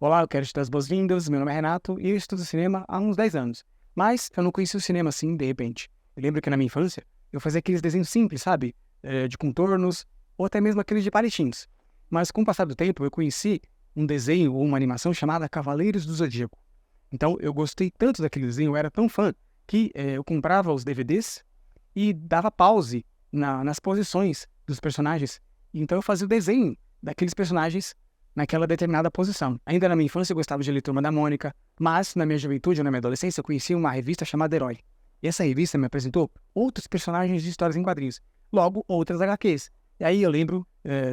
Olá, eu quero te dar as boas-vindas. Meu nome é Renato e eu estudo cinema há uns 10 anos. Mas eu não conheci o cinema assim de repente. Eu lembro que na minha infância eu fazia aqueles desenhos simples, sabe? De contornos ou até mesmo aqueles de palitinhos. Mas com o passar do tempo eu conheci um desenho ou uma animação chamada Cavaleiros do Zodíaco. Então eu gostei tanto daquele desenho, eu era tão fã, que eu comprava os DVDs e dava pause nas posições dos personagens. Então eu fazia o desenho daqueles personagens naquela determinada posição. Ainda na minha infância eu gostava de ler Turma da Mônica, mas na minha juventude ou na minha adolescência eu conheci uma revista chamada Herói. E essa revista me apresentou outros personagens de histórias em quadrinhos, logo outras HQs. E aí eu lembro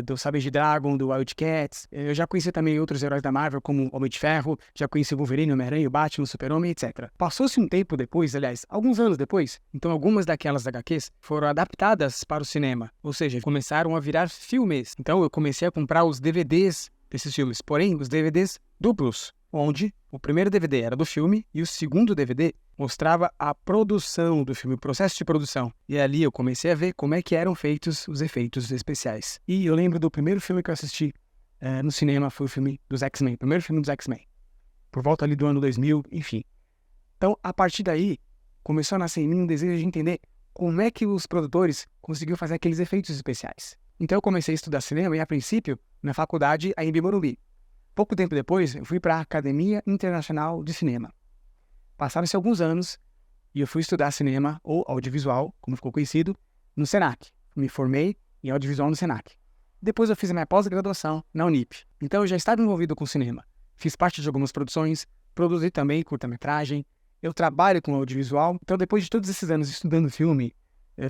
do Savage Dragon, do Wildcats, eu já conheci também outros heróis da Marvel, como Homem de Ferro, já conheci o Wolverine, o Homem-Aranha, o Batman, o Super-Homem, etc. Passou-se um tempo depois, aliás, alguns anos depois, então algumas daquelas HQs foram adaptadas para o cinema, ou seja, começaram a virar filmes. Então eu comecei a comprar os DVDs desses filmes, porém os DVDs duplos, onde o primeiro DVD era do filme e o segundo DVD mostrava a produção do filme, o processo de produção. E ali eu comecei a ver como é que eram feitos os efeitos especiais. E eu lembro do primeiro filme que eu assisti no cinema, foi o filme dos X-Men, o primeiro filme dos X-Men, por volta ali do ano 2000, enfim. Então, a partir daí, começou a nascer em mim um desejo de entender como é que os produtores conseguiam fazer aqueles efeitos especiais. Então eu comecei a estudar cinema e, a princípio, na faculdade AMB Morumbi. Pouco tempo depois, eu fui para a Academia Internacional de Cinema. Passaram-se alguns anos e eu fui estudar cinema, ou audiovisual, como ficou conhecido, no Senac. Me formei em audiovisual no Senac. Depois eu fiz a minha pós-graduação na Unip. Então eu já estava envolvido com cinema. Fiz parte de algumas produções, produzi também curta-metragem, eu trabalho com audiovisual. Então depois de todos esses anos estudando filme,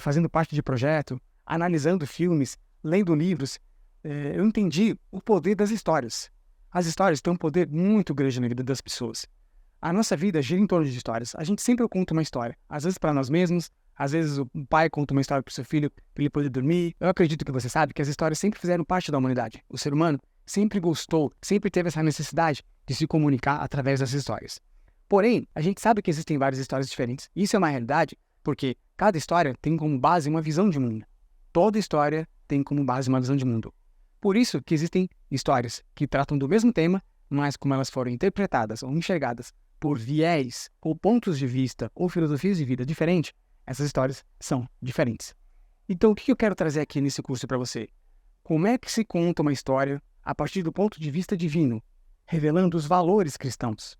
fazendo parte de projeto, analisando filmes, lendo livros, eu entendi o poder das histórias. As histórias têm um poder muito grande na vida das pessoas. A nossa vida gira em torno de histórias. A gente sempre conta uma história. Às vezes para nós mesmos, às vezes o pai conta uma história para o seu filho para ele poder dormir. Eu acredito que você sabe que as histórias sempre fizeram parte da humanidade. O ser humano sempre gostou, sempre teve essa necessidade de se comunicar através das histórias. Porém, a gente sabe que existem várias histórias diferentes. Isso é uma realidade porque cada história tem como base uma visão de mundo. Toda história tem como base uma visão de mundo. Por isso que existem histórias que tratam do mesmo tema, mas como elas foram interpretadas ou enxergadas por viés, ou pontos de vista, ou filosofias de vida diferentes, essas histórias são diferentes. Então o que eu quero trazer aqui nesse curso para você? Como é que se conta uma história a partir do ponto de vista divino, revelando os valores cristãos?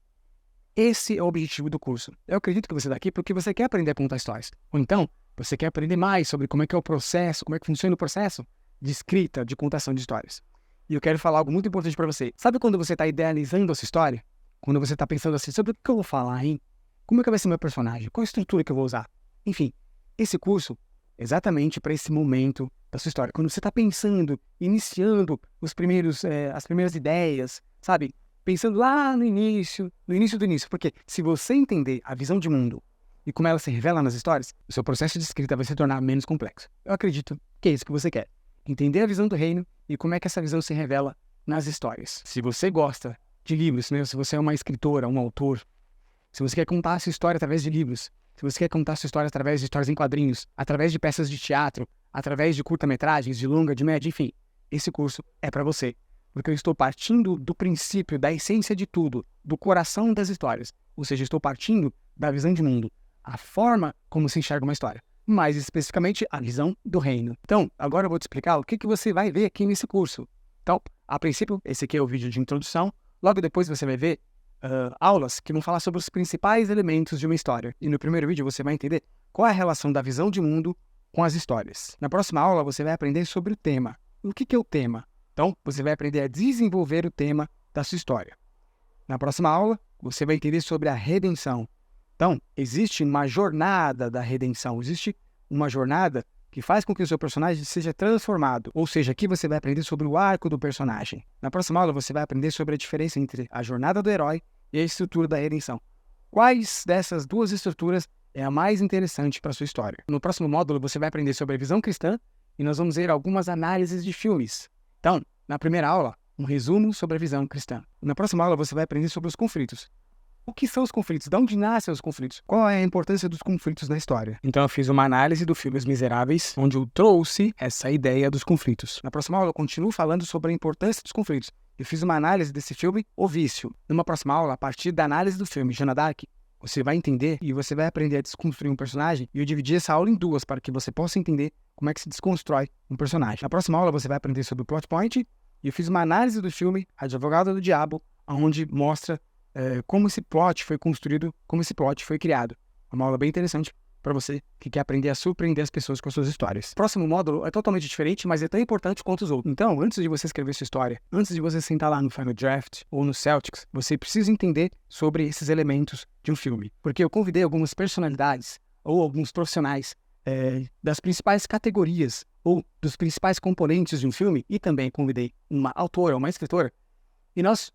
Esse é o objetivo do curso. Eu acredito que você está aqui porque você quer aprender a contar histórias. Ou então, você quer aprender mais sobre como é que é o processo, como é que funciona o processo de escrita, de contação de histórias. E eu quero falar algo muito importante para você. Sabe quando você está idealizando a sua história? Quando você está pensando assim, sobre o que eu vou falar, hein? Como é que vai ser meu personagem? Qual a estrutura que eu vou usar? Enfim, esse curso é exatamente para esse momento da sua história. Quando você está pensando, iniciando as primeiras ideias, sabe? Pensando lá no início do início. Porque se você entender a visão de mundo e como ela se revela nas histórias, o seu processo de escrita vai se tornar menos complexo. Eu acredito que é isso que você quer. Entender a visão do reino e como é que essa visão se revela nas histórias. Se você gosta de livros, né? Se você é uma escritora, um autor, se você quer contar a sua história através de livros, se você quer contar a sua história através de histórias em quadrinhos, através de peças de teatro, através de curta-metragens, de longa, de média, enfim, esse curso é para você. Porque eu estou partindo do princípio, da essência de tudo, do coração das histórias. Ou seja, estou partindo da visão de mundo, a forma como se enxerga uma história. Mais especificamente, a visão do reino. Então, agora eu vou te explicar o que você vai ver aqui nesse curso. Então, a princípio, esse aqui é o vídeo de introdução. Logo depois você vai ver aulas que vão falar sobre os principais elementos de uma história. E no primeiro vídeo você vai entender qual é a relação da visão de mundo com as histórias. Na próxima aula você vai aprender sobre o tema. O que é o tema? Então, você vai aprender a desenvolver o tema da sua história. Na próxima aula, você vai entender sobre a redenção. Então, existe uma jornada da redenção. Existe uma jornada que faz com que o seu personagem seja transformado. Ou seja, aqui você vai aprender sobre o arco do personagem. Na próxima aula, você vai aprender sobre a diferença entre a jornada do herói e a estrutura da redenção. Quais dessas duas estruturas é a mais interessante para a sua história? No próximo módulo, você vai aprender sobre a visão cristã e nós vamos ver algumas análises de filmes. Então, na primeira aula, um resumo sobre a visão cristã. Na próxima aula, você vai aprender sobre os conflitos. O que são os conflitos? De onde nascem os conflitos? Qual é a importância dos conflitos na história? Então eu fiz uma análise do filme Os Miseráveis, onde eu trouxe essa ideia dos conflitos. Na próxima aula eu continuo falando sobre a importância dos conflitos eu fiz uma análise desse filme, O Vício. Numa próxima aula, a partir da análise do filme Joana d'Arc, você vai entender e você vai aprender a desconstruir um personagem, e eu dividi essa aula em duas para que você possa entender como é que se desconstrói um personagem. Na próxima aula você vai aprender sobre o plot point, e eu fiz uma análise do filme Advogado do Diabo, onde mostra como esse plot foi construído, como esse plot foi criado. Uma aula bem interessante para você que quer aprender a surpreender as pessoas com as suas histórias. O próximo módulo é totalmente diferente, mas é tão importante quanto os outros. Então, antes de você escrever sua história, antes de você sentar lá no Final Draft ou no Celtics, você precisa entender sobre esses elementos de um filme. Porque eu convidei algumas personalidades ou alguns profissionais das principais categorias ou dos principais componentes de um filme, e também convidei uma autora, uma escritora, e nós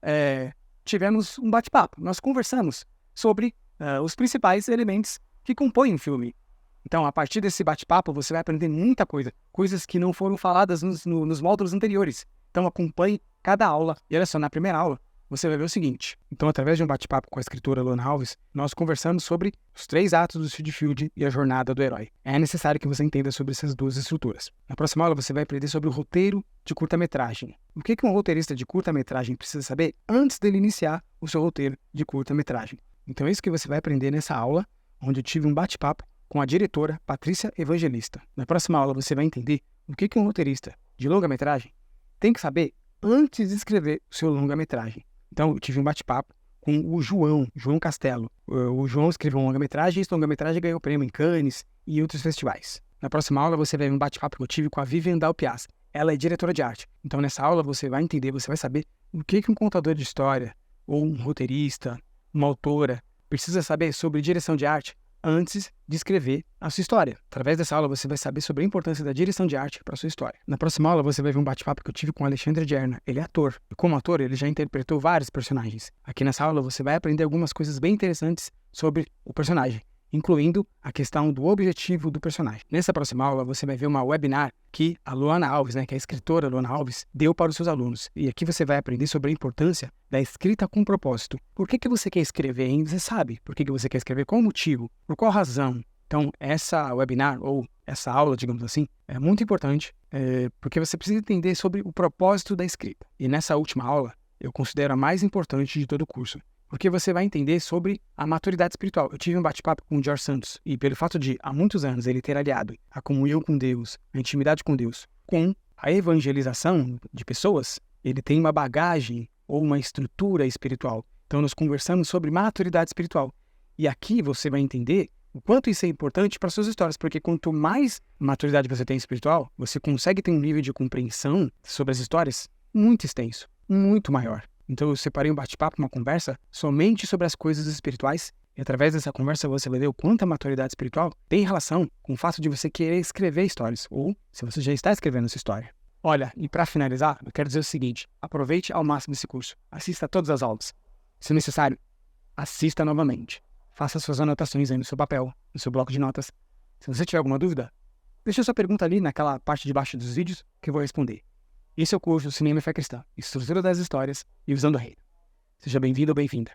tivemos um bate-papo. Nós conversamos sobre os principais elementos que compõem um filme. Então, a partir desse bate-papo, você vai aprender muita coisa, coisas que não foram faladas nos módulos anteriores. Então, acompanhe cada aula. E olha só, na primeira aula, você vai ver o seguinte. Então, através de um bate-papo com a escritora Luana Alves, nós conversamos sobre os 3 atos do Sid Field e a jornada do herói. É necessário que você entenda sobre essas 2 estruturas. Na próxima aula, você vai aprender sobre o roteiro de curta-metragem. O que um roteirista de curta-metragem precisa saber antes dele iniciar o seu roteiro de curta-metragem. Então, é isso que você vai aprender nessa aula, onde eu tive um bate-papo com a diretora Patrícia Evangelista. Na próxima aula você vai entender o que um roteirista de longa-metragem tem que saber antes de escrever o seu longa-metragem. Então eu tive um bate-papo com o João Castelo. O João escreveu um longa-metragem e esse longa-metragem ganhou prêmio em Cannes e outros festivais. Na próxima aula você vai ver um bate-papo que eu tive com a Vivian Dalpiaz. Ela é diretora de arte. Então nessa aula você vai entender, você vai saber o que um contador de história ou um roteirista, uma autora, precisa saber sobre direção de arte antes de escrever a sua história. Através dessa aula, você vai saber sobre a importância da direção de arte para a sua história. Na próxima aula, você vai ver um bate-papo que eu tive com o Alexandre Gerna. Ele é ator. E como ator, ele já interpretou vários personagens. Aqui nessa aula, você vai aprender algumas coisas bem interessantes sobre o personagem, incluindo a questão do objetivo do personagem. Nessa próxima aula, você vai ver uma webinar que a Luana Alves, que é a escritora Luana Alves, deu para os seus alunos. E aqui você vai aprender sobre a importância da escrita com propósito. Por que você quer escrever, hein? Você sabe por que você quer escrever? Qual o motivo? Por qual razão? Então, essa webinar, ou essa aula, digamos assim, é muito importante, porque você precisa entender sobre o propósito da escrita. E nessa última aula, eu considero a mais importante de todo o curso, porque você vai entender sobre a maturidade espiritual. Eu tive um bate-papo com o George Santos, e pelo fato de, há muitos anos, ele ter aliado a comunhão com Deus, a intimidade com Deus, com a evangelização de pessoas, ele tem uma bagagem ou uma estrutura espiritual. Então, nós conversamos sobre maturidade espiritual. E aqui você vai entender o quanto isso é importante para suas histórias, porque quanto mais maturidade você tem espiritual, você consegue ter um nível de compreensão sobre as histórias muito extenso, muito maior. Então eu separei um bate-papo, uma conversa, somente sobre as coisas espirituais, e através dessa conversa você vai ver o quanto a maturidade espiritual tem relação com o fato de você querer escrever histórias, ou se você já está escrevendo essa história. Olha, e para finalizar, eu quero dizer o seguinte, aproveite ao máximo esse curso, assista a todas as aulas. Se necessário, assista novamente. Faça suas anotações aí no seu papel, no seu bloco de notas. Se você tiver alguma dúvida, deixe sua pergunta ali naquela parte de baixo dos vídeos que eu vou responder. Esse é o curso Cinema e Fé Cristã, Estrutura das Histórias e Visão do Reino. Seja bem-vindo ou bem-vinda.